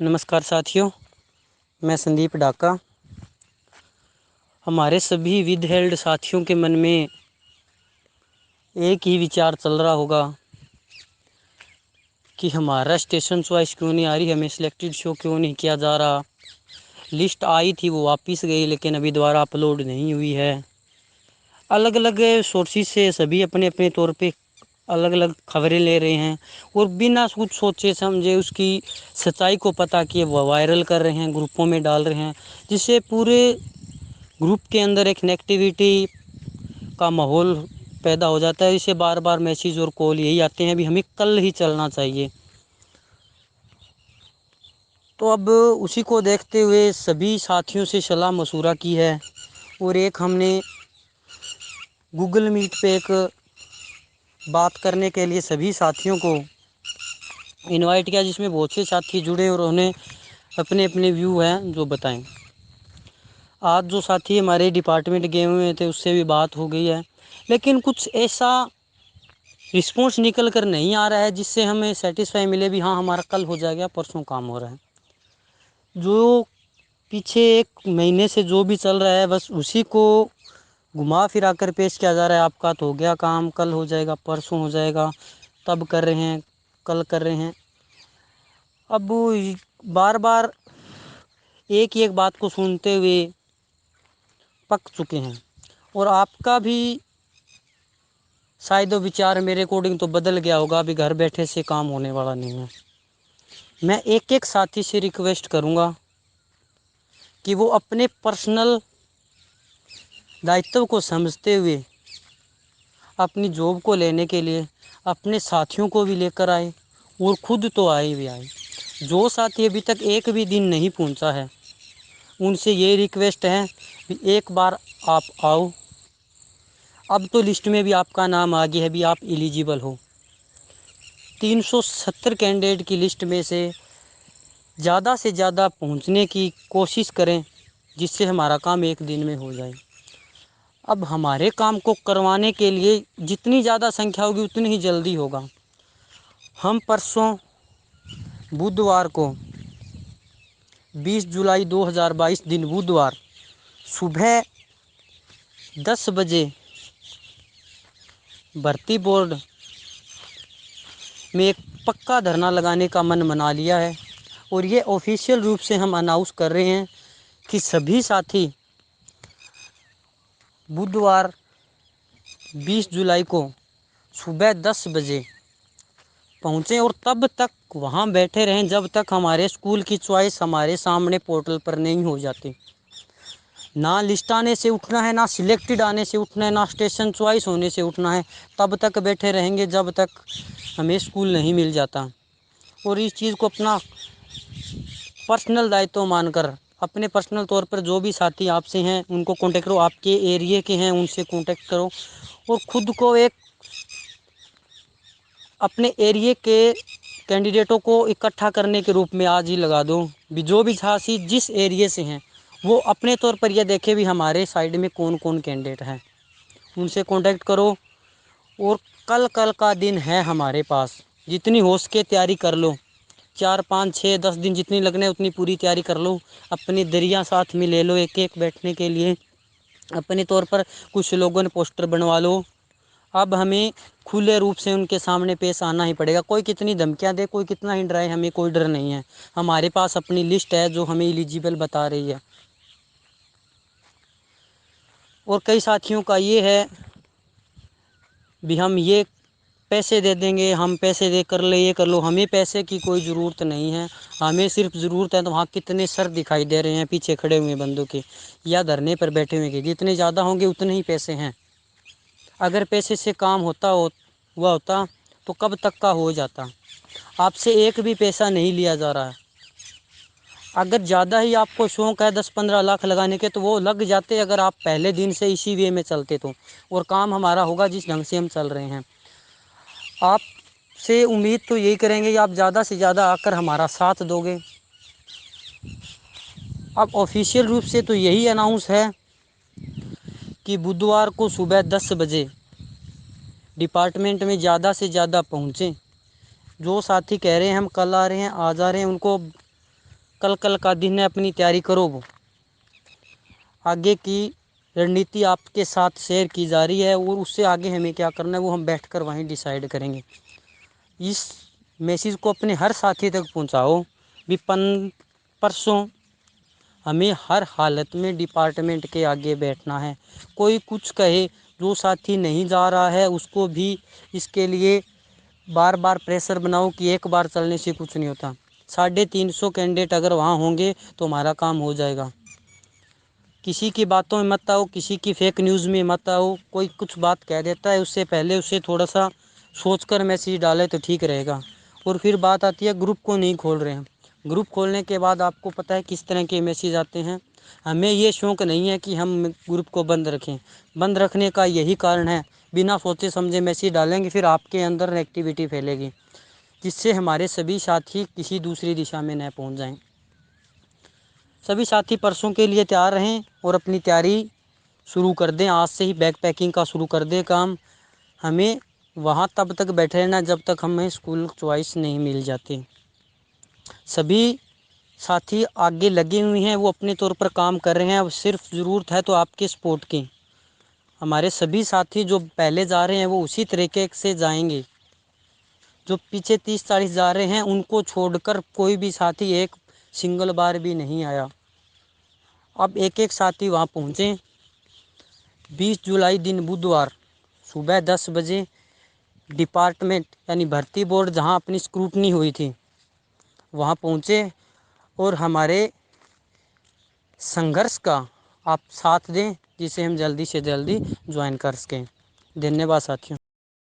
नमस्कार साथियों, मैं संदीप डाका। हमारे सभी विद हेल्ड साथियों के मन में एक ही विचार चल रहा होगा कि हमारा स्टेशन चॉइस क्यों नहीं आ रही, हमें सिलेक्टेड शो क्यों नहीं किया जा रहा। लिस्ट आई थी वो वापस गई, लेकिन अभी दोबारा अपलोड नहीं हुई है। अलग अलग सोर्सेज से सभी अपने अपने तौर पे अलग अलग खबरें ले रहे हैं और बिना कुछ सोचे समझे उसकी सच्चाई को पता किए वो वायरल कर रहे हैं, ग्रुपों में डाल रहे हैं, जिससे पूरे ग्रुप के अंदर एक नेगेटिविटी का माहौल पैदा हो जाता है। इसे बार बार मैसेज और कॉल यही आते हैं भी हमें कल ही चलना चाहिए। तो अब उसी को देखते हुए सभी साथियों से सलाह मशूरा की है और एक हमने गूगल मीट पे एक बात करने के लिए सभी साथियों को इनवाइट किया, जिसमें बहुत से साथी जुड़े और उन्हें अपने अपने व्यू हैं जो बताएं। आज जो साथी हमारे डिपार्टमेंट गए हुए थे उससे भी बात हो गई है, लेकिन कुछ ऐसा रिस्पॉन्स निकल कर नहीं आ रहा है जिससे हमें सेटिस्फाई मिले भी हाँ हमारा कल हो जाएगा, परसों काम हो रहा है। जो पीछे एक महीने से जो भी चल रहा है बस उसी को घुमा फिरा कर पेश किया जा रहा है। आपका तो हो गया काम, कल हो जाएगा, परसों हो जाएगा, तब कर रहे हैं, कल कर रहे हैं। अब बार बार एक ही एक बात को सुनते हुए पक चुके हैं और आपका भी शायद विचार मेरे अकॉर्डिंग तो बदल गया होगा। अभी घर बैठे से काम होने वाला नहीं है। मैं एक एक साथी से रिक्वेस्ट करूंगा कि वो अपने पर्सनल दायित्व को समझते हुए अपनी जॉब को लेने के लिए अपने साथियों को भी लेकर आए और खुद तो आए भी आए। जो साथी अभी तक एक भी दिन नहीं पहुंचा है उनसे ये रिक्वेस्ट है कि एक बार आप आओ। अब तो लिस्ट में भी आपका नाम आ गया है, भी आप एलिजिबल हो। 370 कैंडिडेट की लिस्ट में से ज़्यादा पहुंचने की कोशिश करें जिससे हमारा काम एक दिन में हो जाए। अब हमारे काम को करवाने के लिए जितनी ज़्यादा संख्या होगी उतनी ही जल्दी होगा। हम परसों बुधवार को 20 जुलाई 2022 दिन बुधवार सुबह 10 बजे भर्ती बोर्ड में एक पक्का धरना लगाने का मन बना लिया है और ये ऑफिशियल रूप से हम अनाउंस कर रहे हैं कि सभी साथी बुधवार 20 जुलाई को सुबह 10 बजे पहुँचें और तब तक वहाँ बैठे रहें जब तक हमारे स्कूल की चॉइस हमारे सामने पोर्टल पर नहीं हो जाती। ना लिस्ट आने से उठना है, ना सिलेक्टेड आने से उठना है, ना स्टेशन चॉइस होने से उठना है। तब तक बैठे रहेंगे जब तक हमें स्कूल नहीं मिल जाता। और इस चीज़ को अपना पर्सनल दायित्व मानकर अपने पर्सनल तौर पर जो भी साथी आपसे हैं उनको कांटेक्ट करो, आपके एरिया के हैं उनसे कांटेक्ट करो और ख़ुद को एक अपने एरिया के कैंडिडेटों को इकट्ठा करने के रूप में आज ही लगा दो। भी जो भी साथी जिस एरिया से हैं वो अपने तौर पर यह देखे भी हमारे साइड में कौन कौन कैंडिडेट हैं, उनसे कांटेक्ट करो। और कल का दिन है हमारे पास, जितनी हो सके तैयारी कर लो। 4 5 6 10 दिन जितनी लगने उतनी पूरी तैयारी कर लो। अपनी दरिया साथ में ले लो एक एक बैठने के लिए। अपने तौर पर कुछ लोगों ने पोस्टर बनवा लो। अब हमें खुले रूप से उनके सामने पेश आना ही पड़ेगा। कोई कितनी धमकियां दे, कोई कितना ही डराए, हमें कोई डर नहीं है। हमारे पास अपनी लिस्ट है जो हमें एलिजिबल बता रही है। और कई साथियों का ये है भी हम ये पैसे दे देंगे, हम पैसे दे कर ले, ये कर लो। हमें पैसे की कोई ज़रूरत नहीं है। हमें सिर्फ ज़रूरत है तो वहाँ कितने सर दिखाई दे रहे हैं पीछे खड़े हुए बंदों के या धरने पर बैठे हुए के, जितने ज़्यादा होंगे उतने ही पैसे हैं। अगर पैसे से काम हुआ होता तो कब तक का हो जाता। आपसे एक भी पैसा नहीं लिया जा रहा है। अगर ज़्यादा ही आपको शौक़ है 10-15 लाख लगाने के तो वो लग जाते अगर आप पहले दिन से इसी वे में चलते तो, और काम हमारा होगा जिस ढंग से हम चल रहे हैं। आपसे उम्मीद तो यही करेंगे कि आप ज़्यादा से ज़्यादा आकर हमारा साथ दोगे। अब ऑफिशियल रूप से तो यही अनाउंस है कि बुधवार को सुबह 10 बजे डिपार्टमेंट में ज़्यादा से ज़्यादा पहुँचें। जो साथी कह रहे हैं हम कल आ रहे हैं, आज आ रहे हैं, उनको कल का दिन है, अपनी तैयारी करो। वो आगे की रणनीति आपके साथ शेयर की जा रही है और उससे आगे हमें क्या करना है वो हम बैठकर वहीं डिसाइड करेंगे। इस मैसेज को अपने हर साथी तक पहुंचाओ भी परसों हमें हर हालत में डिपार्टमेंट के आगे बैठना है। कोई कुछ कहे, जो साथी नहीं जा रहा है उसको भी इसके लिए बार बार प्रेशर बनाओ कि एक बार चलने से कुछ नहीं होता। 350 कैंडिडेट अगर वहाँ होंगे तो हमारा काम हो जाएगा। किसी की बातों में मत आओ, किसी की फेक न्यूज़ में मत आओ। कोई कुछ बात कह देता है उससे पहले उसे थोड़ा सा सोचकर मैसेज डाले तो ठीक रहेगा। और फिर बात आती है ग्रुप को नहीं खोल रहे हैं। ग्रुप खोलने के बाद आपको पता है किस तरह के मैसेज आते हैं। हमें ये शौक़ नहीं है कि हम ग्रुप को बंद रखें। बंद रखने का यही कारण है, बिना सोचे समझे मैसेज डालेंगे फिर आपके अंदर नेगेटिविटी फैलेगी, जिससे हमारे सभी साथी किसी दूसरी दिशा में न पहुंच जाएं। सभी साथी परसों के लिए तैयार रहें और अपनी तैयारी शुरू कर दें। आज से ही बैग पैकिंग का शुरू कर दें काम। हमें वहाँ तब तक बैठे रहना जब तक हमें स्कूल चॉइस नहीं मिल जाती। सभी साथी आगे लगे हुए हैं, वो अपने तौर पर काम कर रहे हैं। अब सिर्फ ज़रूरत है तो आपके सपोर्ट की। हमारे सभी साथी जो पहले जा रहे हैं वो उसी तरीके से जाएंगे। जो पीछे 30-40 जा रहे हैं उनको छोड़कर कोई भी साथी एक सिंगल बार भी नहीं आया। अब एक एक साथी वहाँ पहुँचे। 20 जुलाई दिन बुधवार सुबह 10 बजे डिपार्टमेंट यानी भर्ती बोर्ड जहाँ अपनी स्क्रूटनी हुई थी वहाँ पहुँचे और हमारे संघर्ष का आप साथ दें, जिसे हम जल्दी से जल्दी ज्वाइन कर सकें। धन्यवाद साथियों।